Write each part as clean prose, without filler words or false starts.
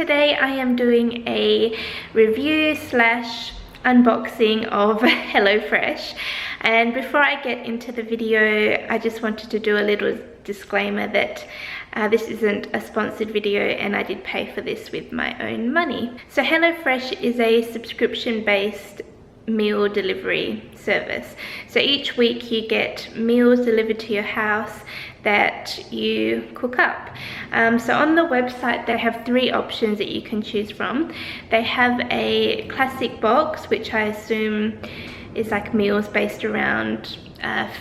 today I am doing a review slash unboxing of HelloFresh, and before I get into the video I just wanted to do a little disclaimer that this isn't a sponsored video and I did pay for this with my own money. So HelloFresh is a subscription based meal delivery service. So each week you get meals delivered to your house that you cook up. So on the website they have 3 options that you can choose from. They have a classic box, which I assume is like meals based around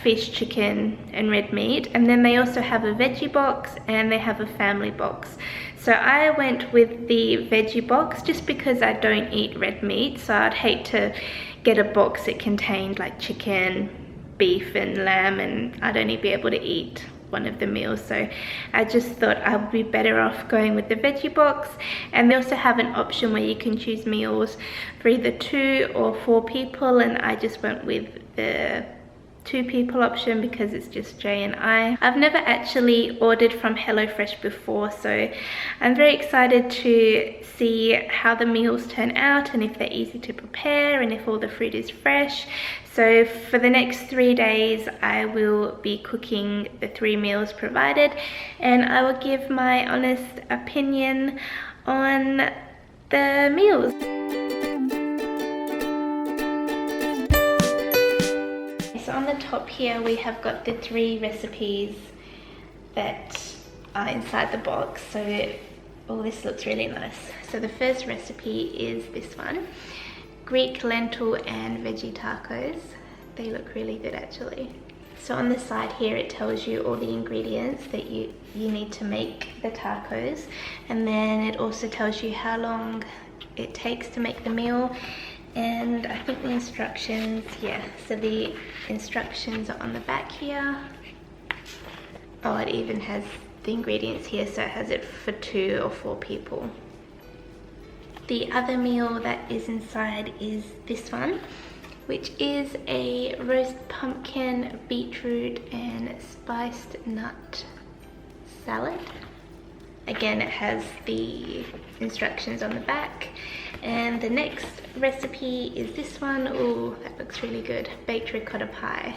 fish, chicken and red meat, and then they also have a veggie box and they have a family box. So I went with the veggie box just because I don't eat red meat, so I'd hate to get a box that contained like chicken, beef and lamb, and I'd only be able to eat one of the meals. So I just thought I would be better off going with the veggie box. And they also have an option where you can choose meals for either 2 or 4 people, and I just went with the 2 people option because it's just Jay and I. I've never actually ordered from HelloFresh before, so I'm very excited to see how the meals turn out and if they're easy to prepare and if all the food is fresh. So for the next 3 days I will be cooking the 3 meals provided, and I will give my honest opinion on the meals. So on the top here we have got the 3 recipes that are inside the box. So oh, this looks really nice. So the first recipe is this one, Greek lentil and veggie tacos. They look really good actually. So on the side here it tells you all the ingredients that you need to make the tacos, and then it also tells you how long it takes to make the meal. And I think the instructions, yeah, so the instructions are on the back here. Oh, it even has the ingredients here, so it has it for 2 or 4 people. The other meal that is inside is this one, which is a roast pumpkin, beetroot and spiced nut salad. Again, it has the instructions on the back. And the next recipe is this one. Oh, that looks really good. Baked ricotta pie.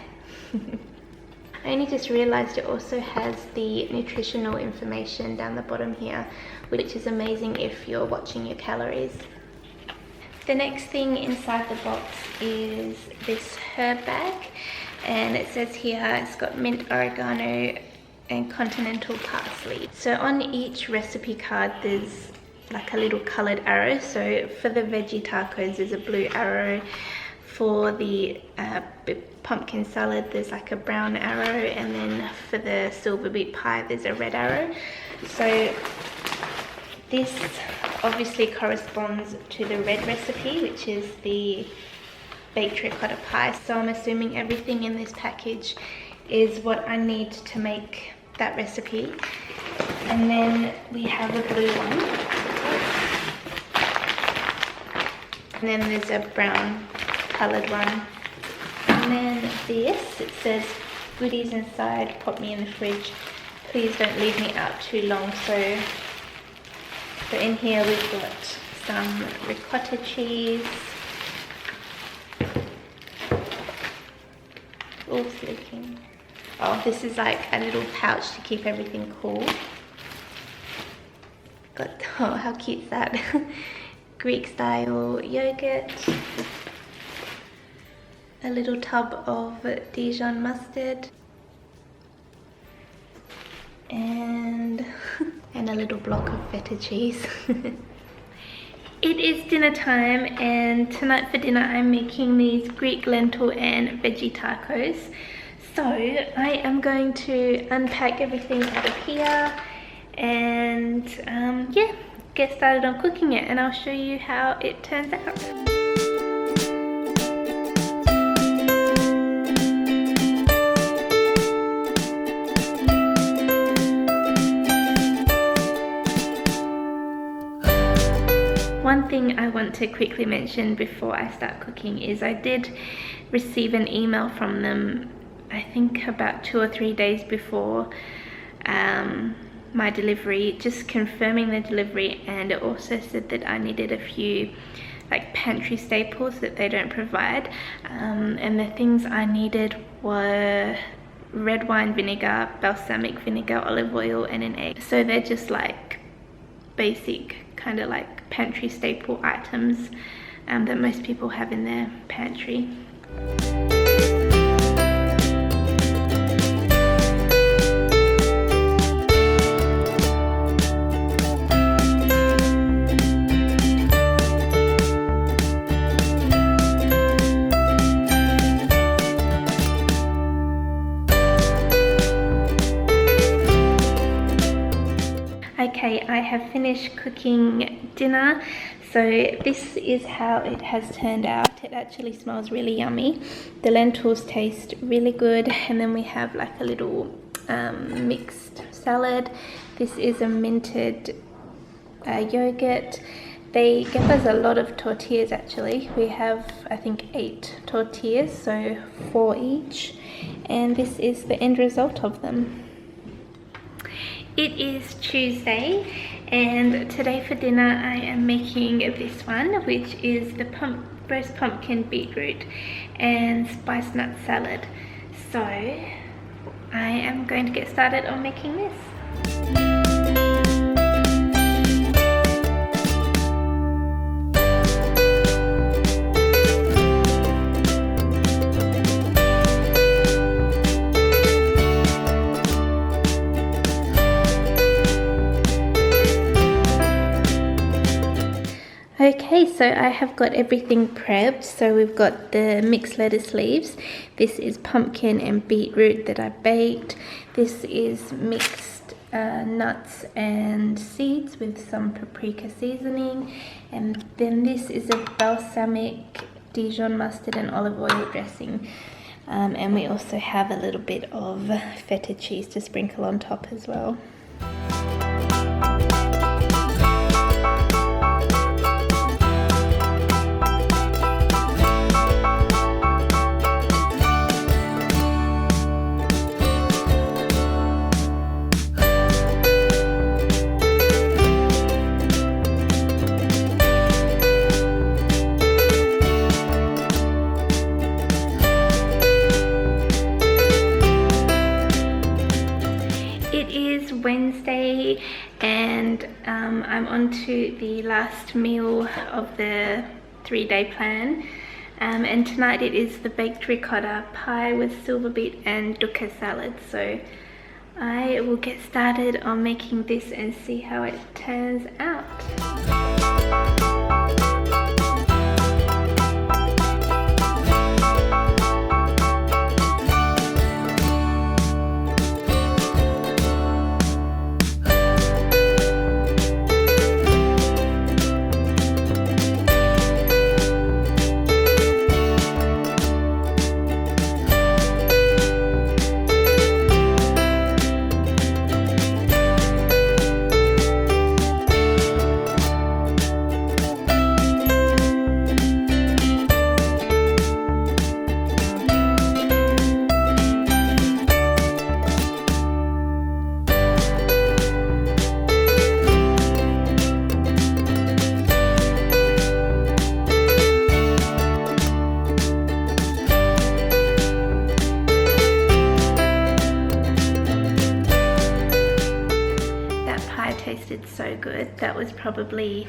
I only just realized it also has the nutritional information down the bottom here, which is amazing if you're watching your calories. The next thing inside the box is this herb bag, and it says here it's got mint, oregano and continental parsley. So on each recipe card there's like a little colored arrow. So for the veggie tacos there's a blue arrow, for the pumpkin salad there's like a brown arrow, and then for the silver beet pie there's a red arrow. So this obviously corresponds to the red recipe, which is the baked ricotta pie. So I'm assuming everything in this package is what I need to make that recipe. And then we have a blue one, and then there's a brown coloured one, and then this, it says goodies inside, pop me in the fridge, please don't leave me out too long. So in here we've got some ricotta cheese. Oh, it's leaking. Oh, this is like a little pouch to keep everything cool. Got, oh, how cute is that? Greek style yogurt. A little tub of Dijon mustard. And a little block of feta cheese. It is dinner time, and tonight for dinner I'm making these Greek lentil and veggie tacos. So I am going to unpack everything out of here and yeah, get started on cooking it, and I'll show you how it turns out. One thing I want to quickly mention before I start cooking is I did receive an email from them, I think about 2 or 3 days before my delivery, just confirming the delivery, and it also said that I needed a few like pantry staples that they don't provide, and the things I needed were red wine vinegar, balsamic vinegar, olive oil, and an egg. So they're just like basic kind of like pantry staple items that most people have in their pantry. Okay, I have finished cooking dinner. So this is how it has turned out. It actually smells really yummy. The lentils taste really good, and then we have like a little mixed salad. This is a minted yogurt. They give us a lot of tortillas actually. We have, I think, 8 tortillas, so 4 each. And this is the end result of them. It is Tuesday, and today for dinner I am making this one, which is the roast pumpkin, beetroot and spice nut salad. So I am going to get started on making this. Okay, so I have got everything prepped. So we've got the mixed lettuce leaves. This is pumpkin and beetroot that I baked. This is mixed nuts and seeds with some paprika seasoning. And then this is a balsamic Dijon mustard and olive oil dressing. And we also have a little bit of feta cheese to sprinkle on top as well. Wednesday, and I'm on to the last meal of the 3-day plan, and tonight it is the baked ricotta pie with silver beet and Dhaka salad. So I will get started on making this and see how it turns out. Tasted so good. That was probably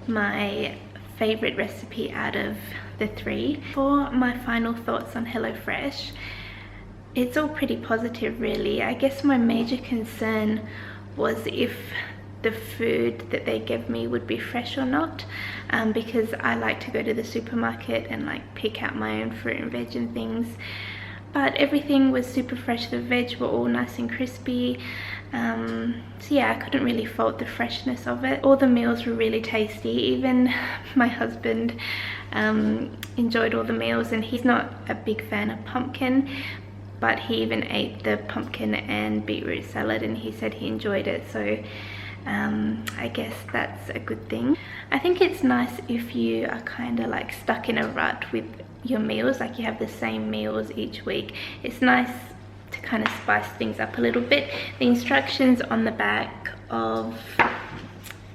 my favorite recipe out of the 3. For my final thoughts on HelloFresh, it's all pretty positive really. I guess my major concern was if the food that they gave me would be fresh or not, because I like to go to the supermarket and like pick out my own fruit and veg and things. But everything was super fresh. The veg were all nice and crispy. So yeah, I couldn't really fault the freshness of it. All the meals were really tasty. Even my husband enjoyed all the meals, and he's not a big fan of pumpkin, but he even ate the pumpkin and beetroot salad and he said he enjoyed it. So I guess that's a good thing. I think it's nice if you are kind of like stuck in a rut with your meals, like you have the same meals each week. It's nice to kind of spice things up a little bit. The instructions on the back of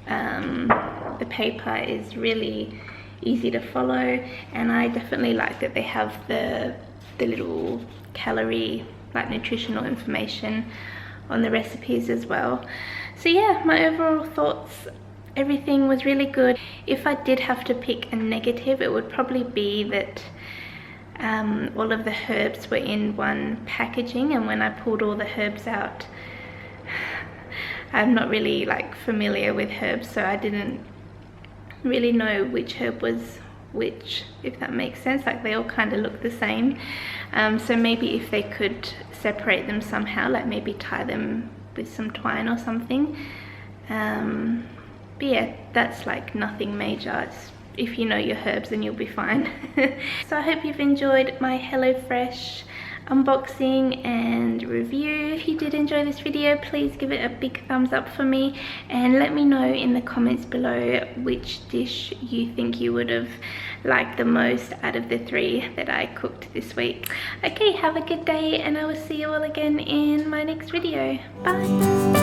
the paper is really easy to follow, and I definitely like that they have the little calorie, like nutritional information on the recipes as well. So yeah, my overall thoughts, everything was really good. If I did have to pick a negative, it would probably be that all of the herbs were in one packaging, and when I pulled all the herbs out, I'm not really like familiar with herbs, so I didn't really know which herb was which, if that makes sense. Like they all kind of look the same. So maybe if they could separate them somehow, like maybe tie them with some twine or something. But yeah, that's like nothing major. It's, if you know your herbs, then you'll be fine. So I hope you've enjoyed my HelloFresh unboxing and review. If you did enjoy this video, please give it a big thumbs up for me, and let me know in the comments below which dish you think you would have liked the most out of the 3 that I cooked this week. Okay, have a good day, and I will see you all again in my next video. Bye.